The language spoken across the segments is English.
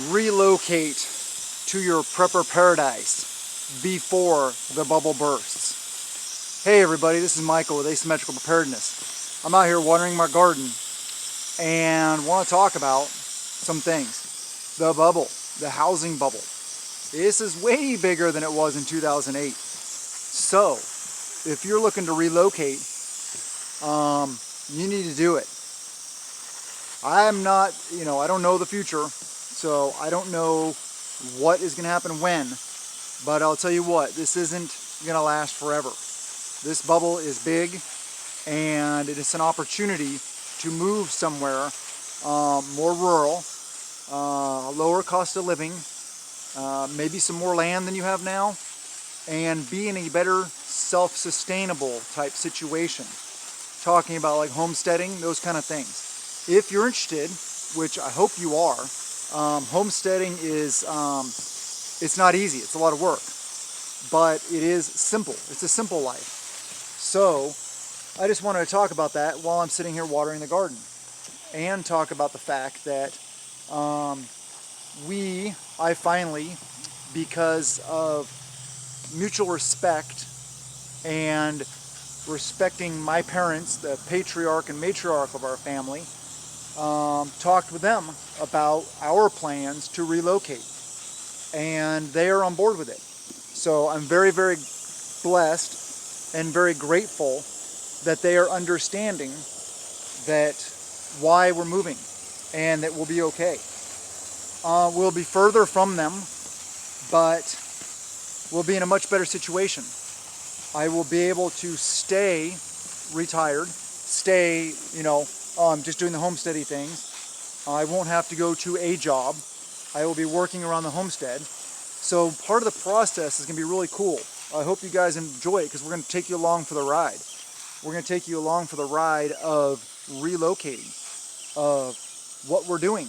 relocate to your prepper paradise before the bubble bursts. Hey everybody, this is Michael with Asymmetrical Preparedness. I'm out here watering my garden and want to talk about some things. The bubble, the housing bubble. This is way bigger than it was in 2008. So, if you're looking to relocate, you need to do it. I'm not, I don't know the future, so I don't know what is going to happen when, but I'll tell you what, this isn't going to last forever. This bubble is big, and it is an opportunity to move somewhere more rural, lower cost of living, maybe some more land than you have now, and be in a better self-sustainable type situation. Talking about like homesteading, those kind of things. If you're interested, which I hope you are, homesteading is, it's not easy, it's a lot of work, but it is simple. It's a simple life. So I just wanted to talk about that while I'm sitting here watering the garden, and talk about the fact that I finally, because of mutual respect and respecting my parents, the patriarch and matriarch of our family, talked with them about our plans to relocate, and they are on board with it. So I'm very, very blessed and very grateful that they are understanding that why we're moving and that we'll be okay. We'll be further from them, but we'll be in a much better situation. I will be able to stay retired, stay, just doing the homesteading things. I won't have to go to a job. I will be working around the homestead. So part of the process is going to be really cool. I hope you guys enjoy it, because we're going to take you along for the ride. We're going to take you along for the ride of relocating, of what we're doing,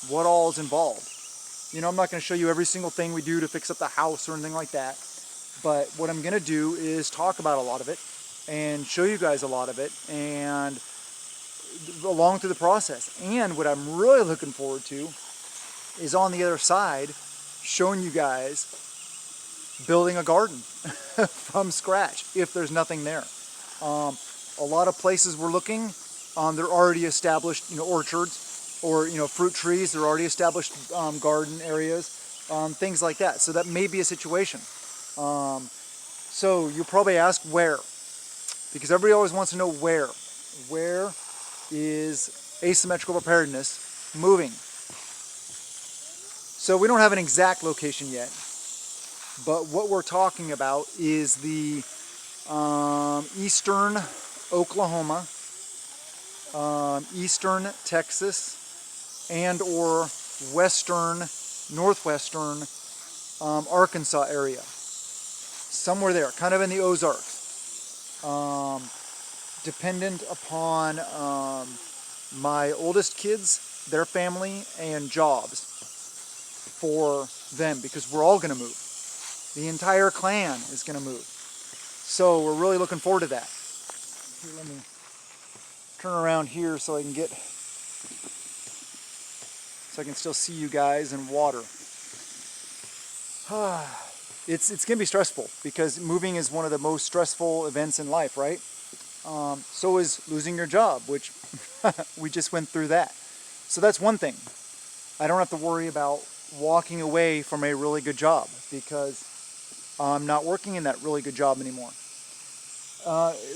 what all is involved. I'm not going to show you every single thing we do to fix up the house or anything like that. But what I'm going to do is talk about a lot of it and show you guys a lot of it, and along through the process. And what I'm really looking forward to is on the other side, showing you guys building a garden from scratch if there's nothing there. A lot of places we're looking, they're already established, orchards or fruit trees. They're already established garden areas, things like that. So that may be a situation. So you'll probably ask where, because everybody always wants to know where. Where is Asymmetrical Preparedness moving? So we don't have an exact location yet, but what we're talking about is the eastern Oklahoma, eastern Texas, and or western, northwestern Arkansas area. Somewhere there, kind of in the Ozarks. Dependent upon my oldest kids, their family, and jobs for them, because we're all going to move. The entire clan is going to move. So we're really looking forward to that. Here, let me turn around here so I can still see you guys and water. It's going to be stressful, because moving is one of the most stressful events in life, right? So is losing your job, which we just went through that. So that's one thing. I don't have to worry about walking away from a really good job, because I'm not working in that really good job anymore.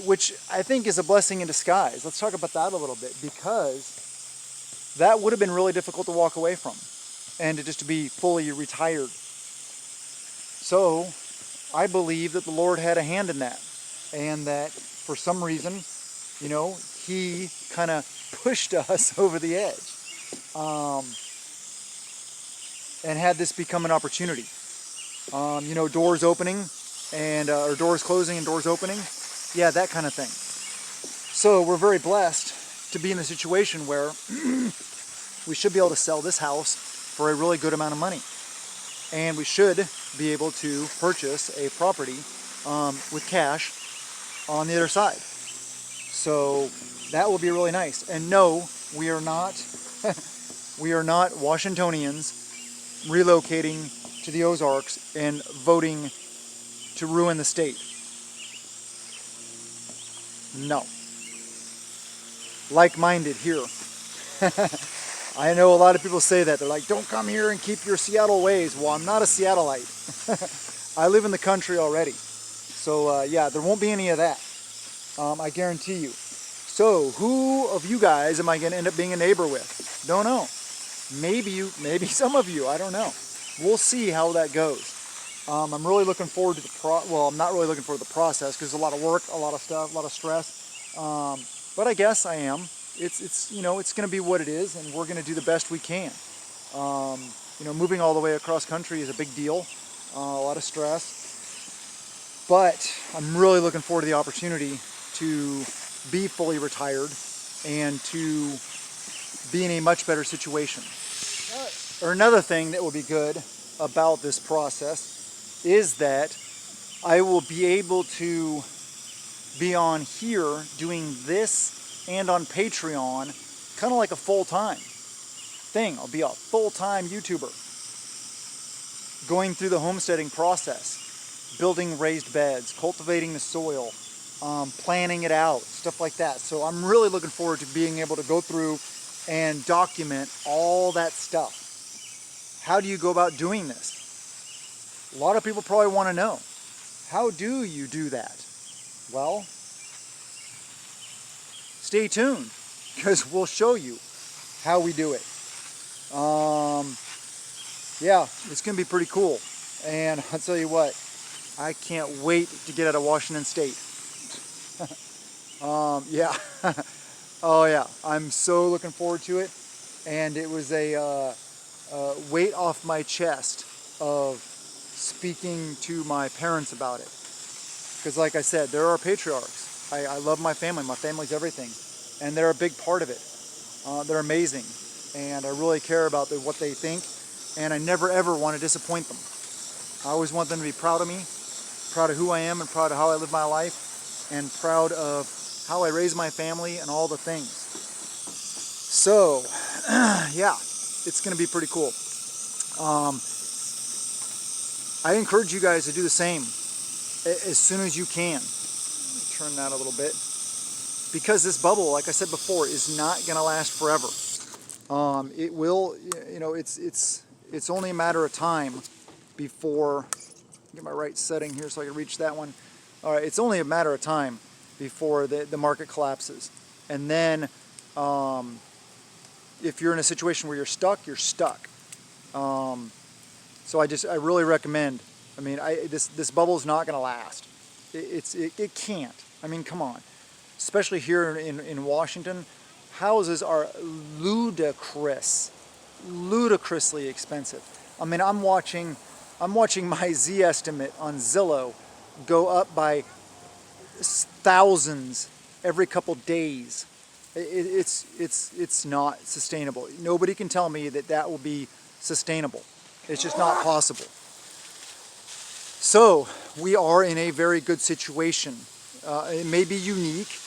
Which I think is a blessing in disguise. Let's talk about that a little bit, because that would have been really difficult to walk away from, and to be fully retired. So I believe that the Lord had a hand in that, and that for some reason, He kind of pushed us over the edge, and had this become an opportunity. Doors opening and or doors closing and doors opening, yeah, that kind of thing. So we're very blessed to be in a situation where we should be able to sell this house for a really good amount of money. And we should be able to purchase a property with cash on the other side. So that will be really nice. And no, we are not we are not Washingtonians relocating to the Ozarks and voting to ruin the state. No. Like-minded here. I know a lot of people say that. They're like, don't come here and keep your Seattle ways. Well, I'm not a Seattleite. I live in the country already. So yeah, there won't be any of that. I guarantee you. So who of you guys am I going to end up being a neighbor with? Don't know. Maybe some of you. I don't know. We'll see how that goes. I'm really looking forward to well, I'm not really looking forward to the process because there's a lot of work, a lot of stuff, a lot of stress. But I guess I am. It's you know, it's going to be what it is, and we're going to do the best we can. You know, moving all the way across country is a big deal, a lot of stress. But I'm really looking forward to the opportunity to be fully retired and to be in a much better situation. Or another thing that will be good about this process is that I will be able to be on here doing this and on Patreon, kind of like a full-time thing. I'll be a full-time YouTuber going through the homesteading process, building raised beds, cultivating the soil, planning it out, stuff like that. So I'm really looking forward to being able to go through and document all that stuff. How do you go about doing this? A lot of people probably want to know. How do you do that? Well, stay tuned, because we'll show you how we do it. Yeah, it's going to be pretty cool. And I'll tell you what, I can't wait to get out of Washington State. Yeah. Oh yeah, I'm so looking forward to it. And it was a weight off my chest of speaking to my parents about it. Because like I said, there are patriarchs. I love my family. My family's everything. And they're a big part of it. They're amazing. And I really care about what they think. And I never ever want to disappoint them. I always want them to be proud of me, proud of who I am, and proud of how I live my life, and proud of how I raise my family and all the things. So, yeah, it's going to be pretty cool. I encourage you guys to do the same as soon as you can. Let me turn that a little bit. Because this bubble, like I said before, is not going to last forever. It will, you know, it's only a matter of time before, get my right setting here so I can reach that one. All right, it's only a matter of time before the market collapses. And then if you're in a situation where you're stuck, you're stuck. So I really recommend, I mean, this bubble is not going to last. It can't. I mean, come on. Especially here in Washington, houses are ludicrously expensive. I mean, I'm watching my Z estimate on Zillow go up by thousands every couple days. It's not sustainable. Nobody can tell me that will be sustainable. It's just not possible. So we are in a very good situation. It may be unique.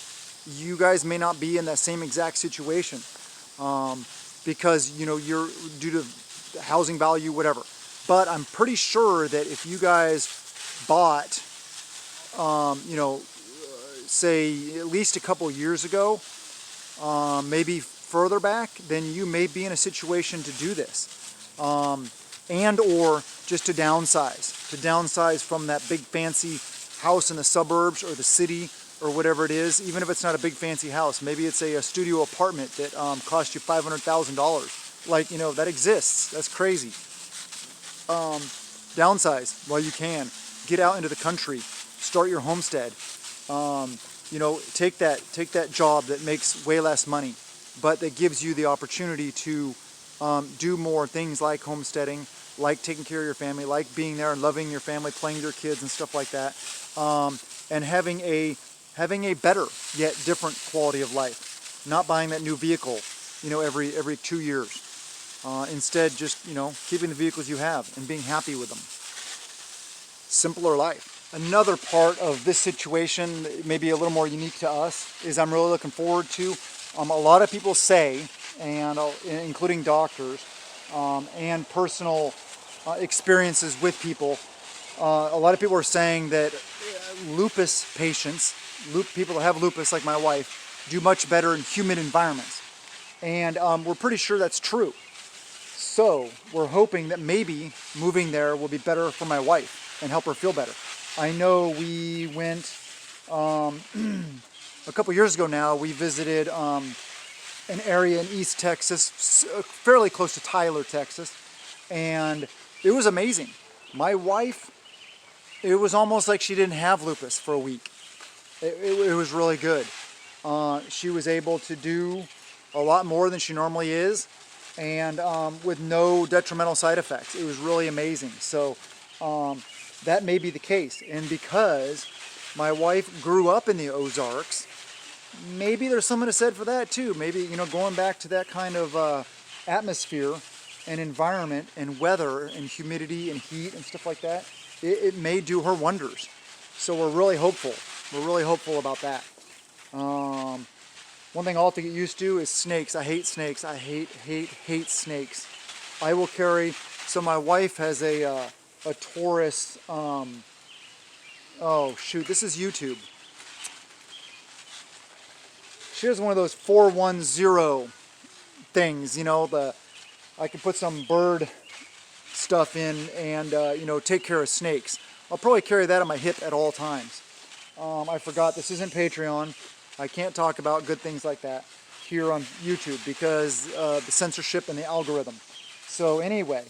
You guys may not be in that same exact situation because, you know, you're due to housing value, whatever. But I'm pretty sure that if you guys bought, you know, say at least a couple years ago, maybe further back, then you may be in a situation to do this. And or just to downsize from that big fancy house in the suburbs or the city or whatever it is, even if it's not a big fancy house. Maybe it's a studio apartment that costs you $500,000. Like, you know, that exists. That's crazy. Downsize while you can. Get out into the country. Start your homestead. You know, take that job that makes way less money, but that gives you the opportunity to do more things like homesteading, like taking care of your family, like being there and loving your family, playing with your kids and stuff like that, and having a better yet different quality of life. Not buying that new vehicle, you know, every 2 years. Instead, just, you know, keeping the vehicles you have and being happy with them. Simpler life. Another part of this situation, maybe a little more unique to us, is I'm really looking forward to. A lot of people say, and including doctors, and personal experiences with people. A lot of people are saying that lupus patients, people that have lupus like my wife, do much better in humid environments. And we're pretty sure that's true. So we're hoping that maybe moving there will be better for my wife and help her feel better. I know we went a couple years ago now, we visited an area in East Texas, fairly close to Tyler, Texas, and it was amazing. My wife, it was almost like she didn't have lupus for a week. It was really good. She was able to do a lot more than she normally is, and with no detrimental side effects. It was really amazing. So that may be the case. And because my wife grew up in the Ozarks, maybe there's something to said for that too. Maybe, you know, going back to that kind of atmosphere and environment and weather and humidity and heat and stuff like that, it may do her wonders. So we're really hopeful. We're really hopeful about that. One thing I'll have to get used to is snakes. I hate snakes. I hate snakes. I will carry, so my wife has a Taurus, oh shoot, this is YouTube. She has one of those 410 things, you know, I can put some bird stuff in and, you know, take care of snakes. I'll probably carry that on my hip at all times. I forgot, this isn't Patreon. I can't talk about good things like that here on YouTube because the censorship and the algorithm. So anyway,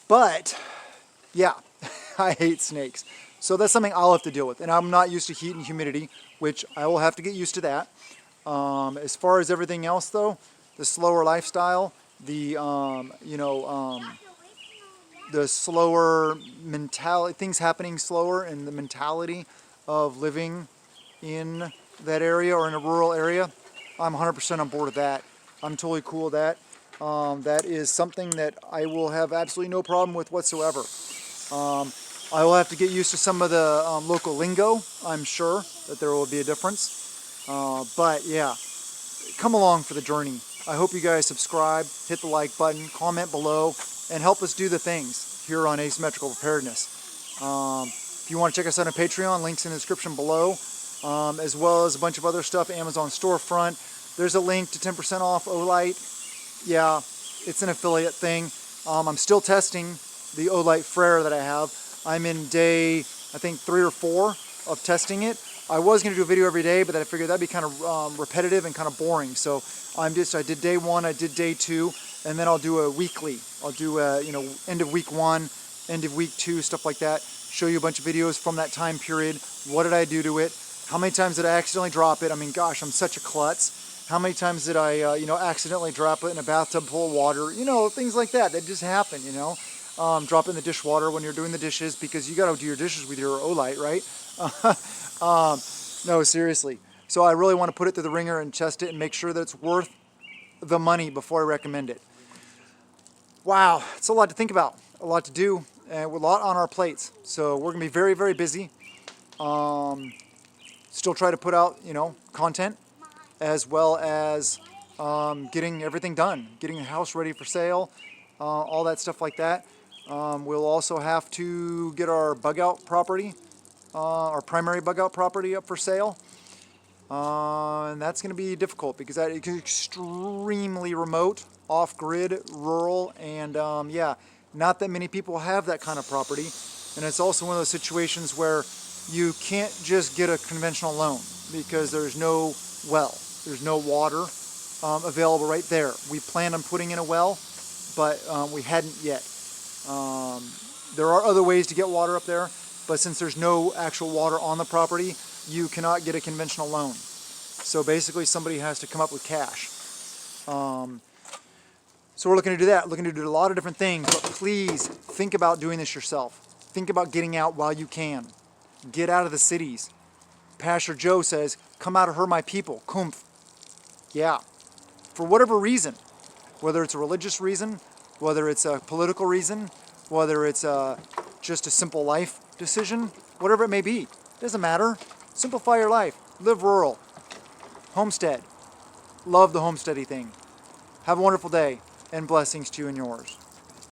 but yeah, I hate snakes. So that's something I'll have to deal with. And I'm not used to heat and humidity, which I will have to get used to that. As far as everything else though, the slower lifestyle, the slower mentality, things happening slower, and the mentality of living in that area or in a rural area, I'm 100% on board with that. I'm totally cool with that. That is something that I will have absolutely no problem with whatsoever. I will have to get used to some of the local lingo. I'm sure that there will be a difference. But yeah, come along for the journey. I hope you guys subscribe, hit the like button, comment below, and help us do the things here on Asymmetrical Preparedness. If you want to check us out on Patreon, links in the description below, as well as a bunch of other stuff, Amazon storefront. There's a link to 10% off Olight. Yeah, it's an affiliate thing. I'm still testing the Olight Frere that I have. I'm in day, I think, 3 or 4 of testing it. I was going to do a video every day, but I figured that'd be kind of repetitive and kind of boring. So I did day 1, I did day 2, and then I'll do a weekly. I'll do a, end of week 1, end of week 2, stuff like that. Show you a bunch of videos from that time period. What did I do to it? How many times did I accidentally drop it? I mean, gosh, I'm such a klutz. How many times did I, accidentally drop it in a bathtub full of water? Things like that. That just happen, Drop it in the dishwater when you're doing the dishes because you got to do your dishes with your Olight, right? No, seriously. So I really want to put it through the ringer and test it and make sure that it's worth the money before I recommend it. Wow, it's a lot to think about, a lot to do, and a lot on our plates. So we're going to be very, very busy. Still try to put out, content as well as getting everything done, getting the house ready for sale, all that stuff like that. We'll also have to get our bug out property, our primary bug out property up for sale. And that's going to be difficult because that is extremely remote, off-grid, rural, and yeah, not that many people have that kind of property. And it's also one of those situations where you can't just get a conventional loan because there's no well, there's no water available right there. We planned on putting in a well, but we hadn't yet. There are other ways to get water up there, but since there's no actual water on the property, you cannot get a conventional loan. So basically somebody has to come up with cash. So we're looking to do that, looking to do a lot of different things, but please think about doing this yourself. Think about getting out while you can. Get out of the cities. Pastor Joe says, come out of her, my people, kumpf. Yeah, for whatever reason, whether it's a religious reason, whether it's a political reason, whether it's just a simple life decision, whatever it may be, doesn't matter. Simplify your life, live rural, homestead. Love the homesteading thing. Have a wonderful day. and blessings to you and yours.